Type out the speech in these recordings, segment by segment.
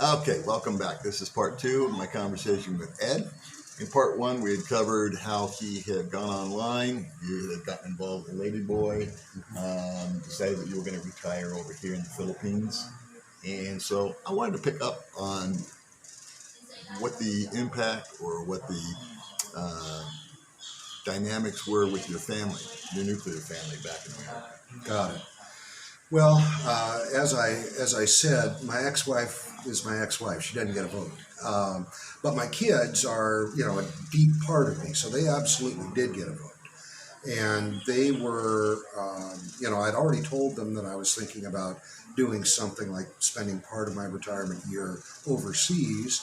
Okay, welcome back. This is part two of my conversation with Ed. In part one, we had covered how he had gone online, you had gotten involved with Ladyboy, decided that you were going to retire over here in the Philippines. And so I wanted to pick up on what the impact or what the uh, dynamics were with your family, your nuclear family back in America. Got it. Well, as I said, my ex-wife is my ex-wife. She doesn't get a vote. But my kids are, a deep part of me, so they absolutely did get a vote. And they were, I'd already told them that I was thinking about doing something like spending part of my retirement year overseas.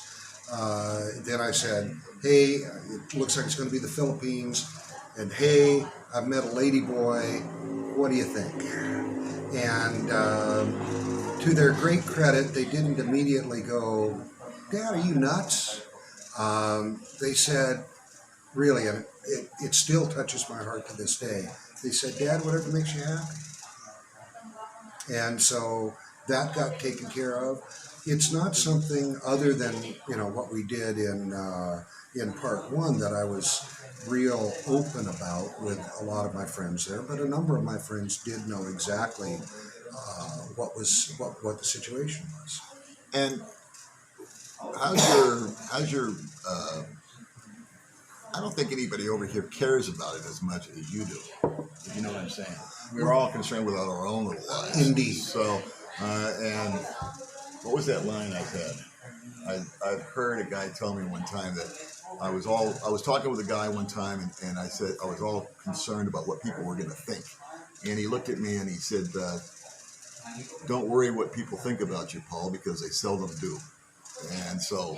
Then I said, hey, it looks like it's going to be the Philippines. And hey, I've met a ladyboy. What do you think? And to their great credit, they didn't immediately go, Dad, are you nuts? They said, really, and it still touches my heart to this day. They said, Dad, whatever makes you happy. And so that got taken care of. It's not something other than, what we did in part one that I was real open about with a lot of my friends there, but a number of my friends did know exactly what the situation was. And how's your I don't think anybody over here cares about it as much as you do. If you know what I'm saying. We're all concerned with our own little lives. Indeed. So, and what was that line I said? I've heard a guy tell me one time that I was talking with a guy one time, and I said I was all concerned about what people were going to think. And he looked at me and he said, don't worry what people think about you, Paul, because they seldom do. And so...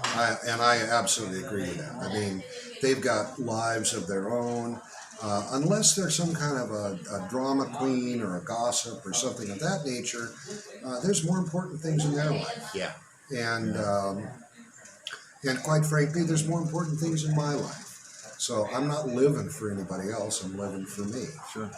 I absolutely agree with that. I mean, they've got lives of their own. Unless they're some kind of a drama queen or a gossip or something of that nature, there's more important things in their life. Yeah. And quite frankly, there's more important things in my life. So I'm not living for anybody else. I'm living for me. Sure.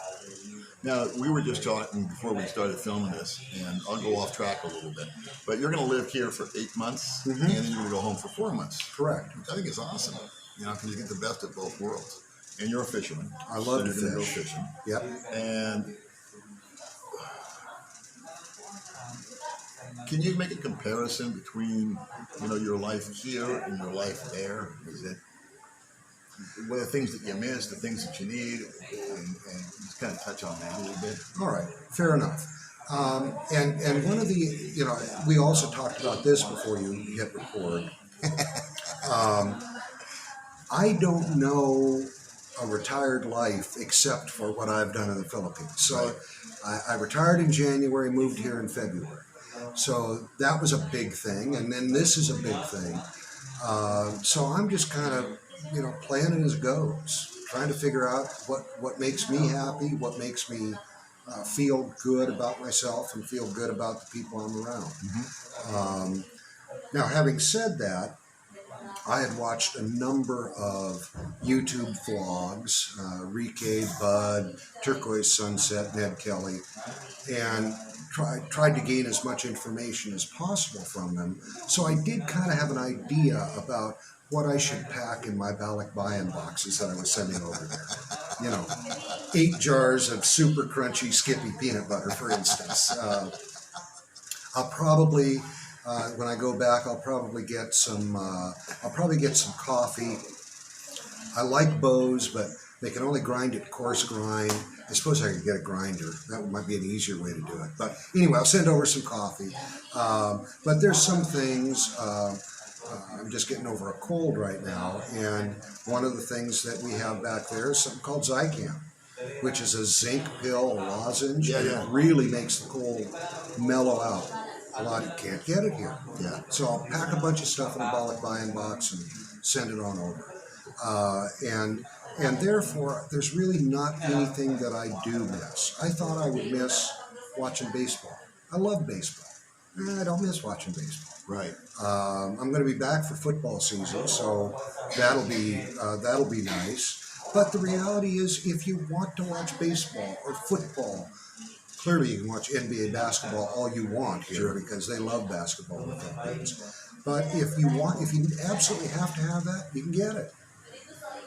Now, we were just talking before we started filming this, and I'll go off track a little bit, but you're going to live here for 8 months, and then you're going to go home for 4 months. Correct. Which I think is awesome, because you get the best of both worlds. And you're a fisherman. I love to fish. Go fish. fishing. Yep. And can you make a comparison between, your life here and your life there? Is it what are the things that you miss, the things that you need, and just kind of touch on that a little bit? All right, fair enough. And one of the, we also talked about this before you hit record. I don't know a retired life except for what I've done in the Philippines. So I retired in January, moved here in February. So that was a big thing, and then this is a big thing. So I'm just kind of, playing it as it goes, trying to figure out what makes me happy, what makes me feel good about myself and feel good about the people I'm around. Mm-hmm. Now, having said that, I had watched a number of YouTube vlogs, Rike, Bud, Turquoise Sunset, Ned Kelly, and tried to gain as much information as possible from them. So I did kind of have an idea about what I should pack in my balikbayan boxes that I was sending over there. 8 jars of super crunchy Skippy peanut butter, for instance. I'll probably, when I go back, I'll probably get some coffee. I like Bose, but they can only grind it coarse grind. I suppose I could get a grinder. That might be an easier way to do it. But anyway, I'll send over some coffee. But there's some things... I'm just getting over a cold right now, and one of the things that we have back there is something called Zycam, which is a zinc pill, a lozenge, and it really makes the cold mellow out. A lot you can't get it here. Yeah. So I'll pack a bunch of stuff in a balikbayan box and send it on over. And therefore, there's really not anything that I do miss. I thought I would miss watching baseball. I love baseball. I don't miss watching baseball. Right. I'm going to be back for football season, so that'll be nice. But the reality is, if you want to watch baseball or football, clearly you can watch NBA basketball all you want here because they love basketball in the Philippines. But if you absolutely have to have that, you can get it,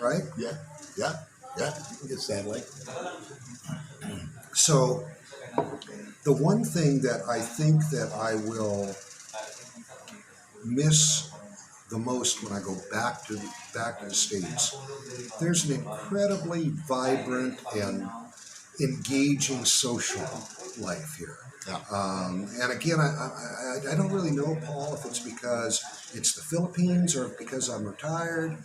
right? Yeah, yeah, yeah. You can get satellite. So the one thing that I think that I will miss the most when I go back to the States, there's an incredibly vibrant and engaging social life here. Yeah. And again, I don't really know, Paul, if it's because it's the Philippines or because I'm retired,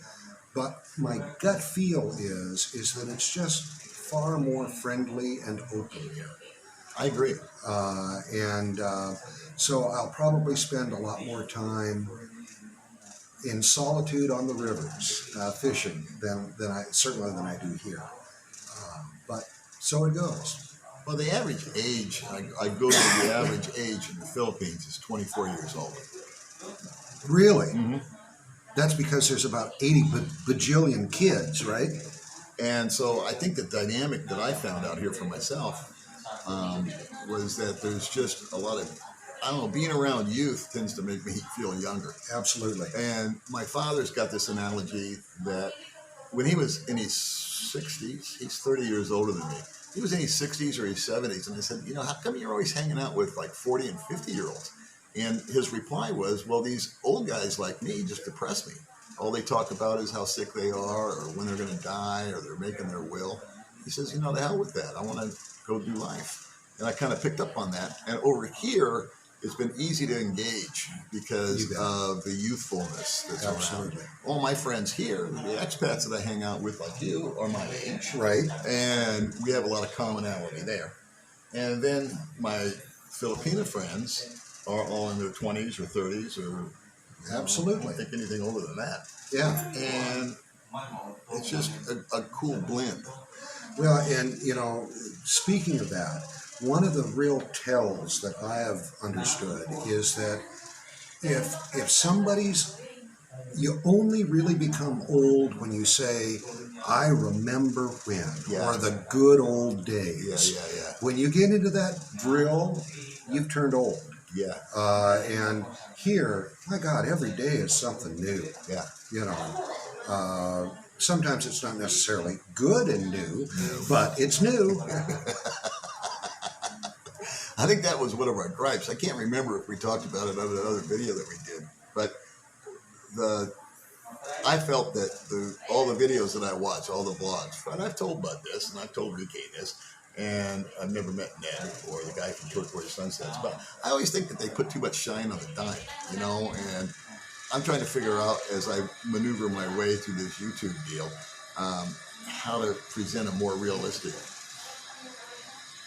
but my gut feel is that it's just far more friendly and open here. I agree. So I'll probably spend a lot more time in solitude on the rivers, fishing, than I do here. But so it goes. Well, the average age, I go to the average age in the Philippines is 24 years old. Really? Mm-hmm. That's because there's about 80 bajillion kids, right? And so I think the dynamic that I found out here for myself was that there's just a lot of, I don't know, being around youth tends to make me feel younger. Absolutely. And my father's got this analogy that when he was in his 60s, he's 30 years older than me. He was in his 60s or his 70s, and I said, how come you're always hanging out with like 40 and 50-year-olds? And his reply was, well, these old guys like me just depress me. All they talk about is how sick they are or when they're going to die or they're making their will. He says, the hell with that. I want to go do life. And I kind of picked up on that. And over here, it's been easy to engage because of the youthfulness that's Absolutely. around. All my friends here, the expats that I hang out with like you, are my age. Right. And we have a lot of commonality there. And then my Filipino friends are all in their 20s or 30s or Absolutely. I don't think anything older than that. Yeah. And it's just a cool blend. Well, and speaking of that, one of the real tells that I have understood is that if somebody's, you only really become old when you say, I remember when, or the good old days. Yeah. When you get into that drill, you've turned old. Yeah. And here, my God, every day is something new. Yeah. Sometimes it's not necessarily good and new, but it's new. I think that was one of our gripes. I can't remember if we talked about it on another video that we did, but I felt that all the videos that I watch, all the vlogs, and I've told Bud this, and I've told Ricky this, and I've never met Ned or the guy from Short Forest Sunsets, but I always think that they put too much shine on the dime, and I'm trying to figure out, as I maneuver my way through this YouTube deal, how to present a more realistic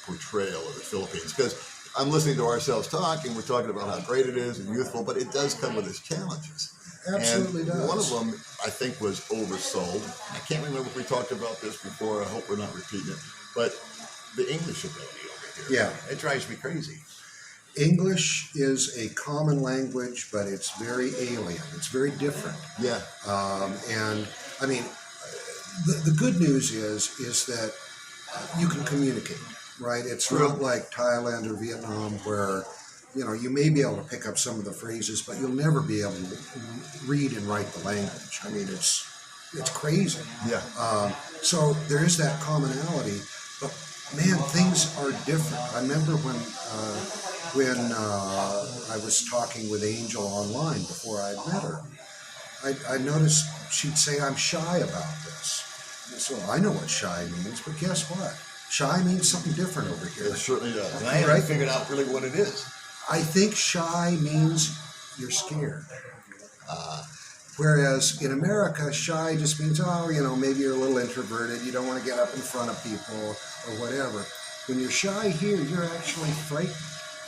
portrayal of the Philippines. Because I'm listening to ourselves talk, and we're talking about how great it is and youthful, but it does come with its challenges. Absolutely does. One of them, I think, was oversold. I can't remember if we talked about this before. I hope we're not repeating it. But the English ability over here. Yeah. It drives me crazy. English is a common language, but it's very alien. It's very different. Yeah. And I mean, the good news is that you can communicate, right? It's not like Thailand or Vietnam where, you may be able to pick up some of the phrases, but you'll never be able to read and write the language. I mean, it's crazy. Yeah. So there is that commonality, but man, things are different. I remember when I was talking with Angel online before I met her, I noticed she'd say, I'm shy about this. And so I know what shy means, but guess what? Shy means something different over here. It certainly does. And I haven't figured out really what it is. I think shy means you're scared. Whereas in America, shy just means, maybe you're a little introverted, you don't want to get up in front of people or whatever. When you're shy here, you're actually frightened.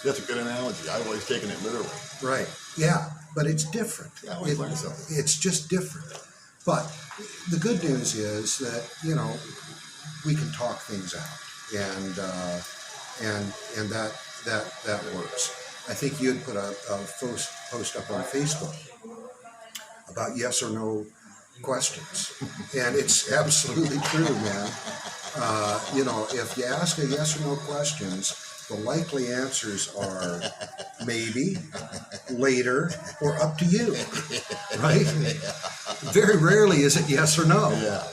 That's a good analogy. I've always taken it literally. Right. Yeah, but it's different. Yeah, I always learn something. It's just different. But the good news is that, we can talk things out, and that works. I think you had put a post up on Facebook about yes or no questions, and it's absolutely true, man. If you ask a yes or no questions, the likely answers are maybe, later, or up to you, right? Very rarely is it yes or no. Yeah.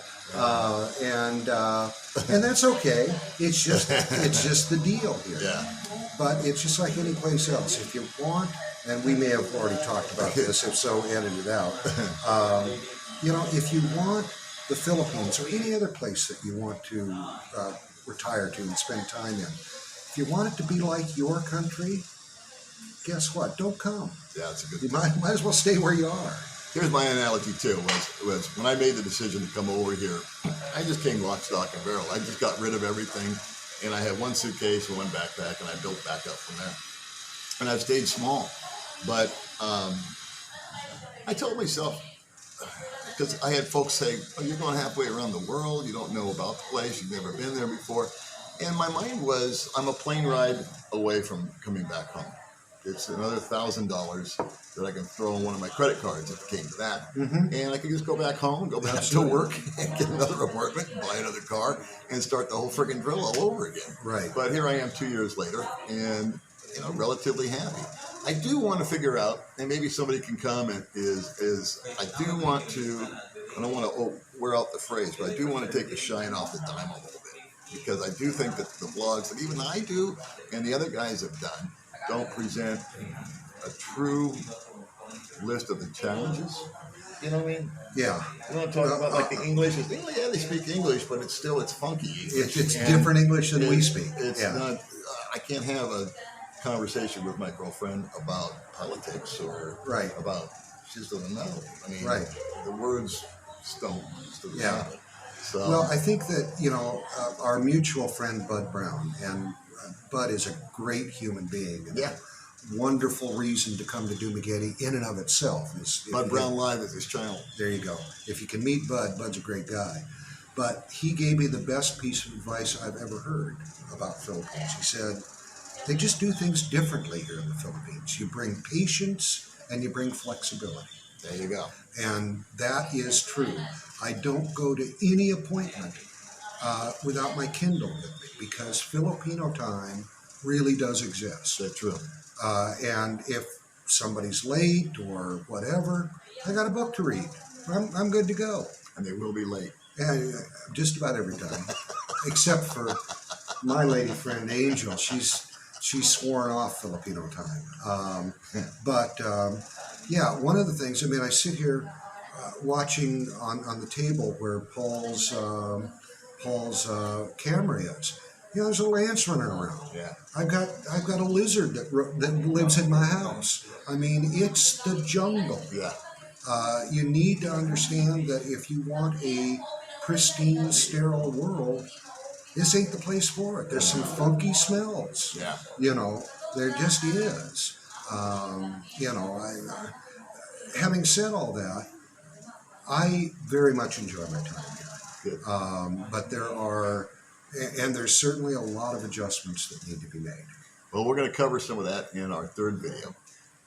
And that's okay. It's just the deal here. Yeah. But it's just like any place else. If you want, and we may have already talked about this, if so, edit it out. If you want the Philippines or any other place that you want to retire to and spend time in, if you want it to be like your country, guess what? Don't come. Yeah, that's a good You might as well stay where you are. Here's my analogy too, was when I made the decision to come over here, I just came lock, stock, and barrel. I just got rid of everything, and I had one suitcase and one backpack, and I built back up from there. And I've stayed small. But I told myself, because I had folks say, oh, you're going halfway around the world, you don't know about the place, you've never been there before. And my mind was, I'm a plane ride away from coming back home. It's another $1,000 that I can throw on one of my credit cards if it came to that. Mm-hmm. And I can just go back home, go back to work, and get another apartment, and buy another car, and start the whole friggin' drill all over again. Right. But here I am 2 years later, and relatively happy. I do want to figure out, and maybe somebody can comment, is I do want to, I don't want to wear out the phrase, but I do want to take the shine off the dime a little bit. Because I do think that the blogs that even I do and the other guys have done don't present a true list of the challenges. You know what I mean? Yeah. You want to talk about like the English? Yeah, they speak English, but it's funky English. It's different English than we speak. It's not. I can't have a conversation with my girlfriend about politics or about. She just doesn't know. I mean, the words just don't. Yeah. So. Well, I think that our mutual friend Bud Brown, and Bud is a great human being. And wonderful reason to come to Dumageddon in and of itself. Bud Brown Live is his channel. There you go. If you can meet Bud, Bud's a great guy. But he gave me the best piece of advice I've ever heard about Philippines. He said, they just do things differently here in the Philippines. You bring patience and you bring flexibility. There you go. And that is true. I don't go to any appointment without my Kindle with me because Filipino time really does exist. That's true. And if somebody's late or whatever, I got a book to read. I'm good to go. And they will be late. Yeah, just about every time, except for my lady friend Angel. She's sworn off Filipino time. One of the things. I mean, I sit here watching on the table where Paul's camera is. There's a lance running around. Yeah. I've got a lizard that lives in my house. I mean, it's the jungle. Yeah. You need to understand that if you want a pristine, sterile world, this ain't the place for it. There's some funky smells. Yeah. There just is. Having said all that, I very much enjoy my time here. Good. But there's certainly a lot of adjustments that need to be made. Well, we're going to cover some of that in our third video.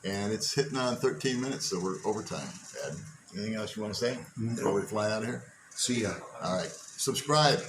And it's hitting on 13 minutes, so we're overtime. Ed, anything else you want to say before we fly out of here? See ya. All right. Subscribe.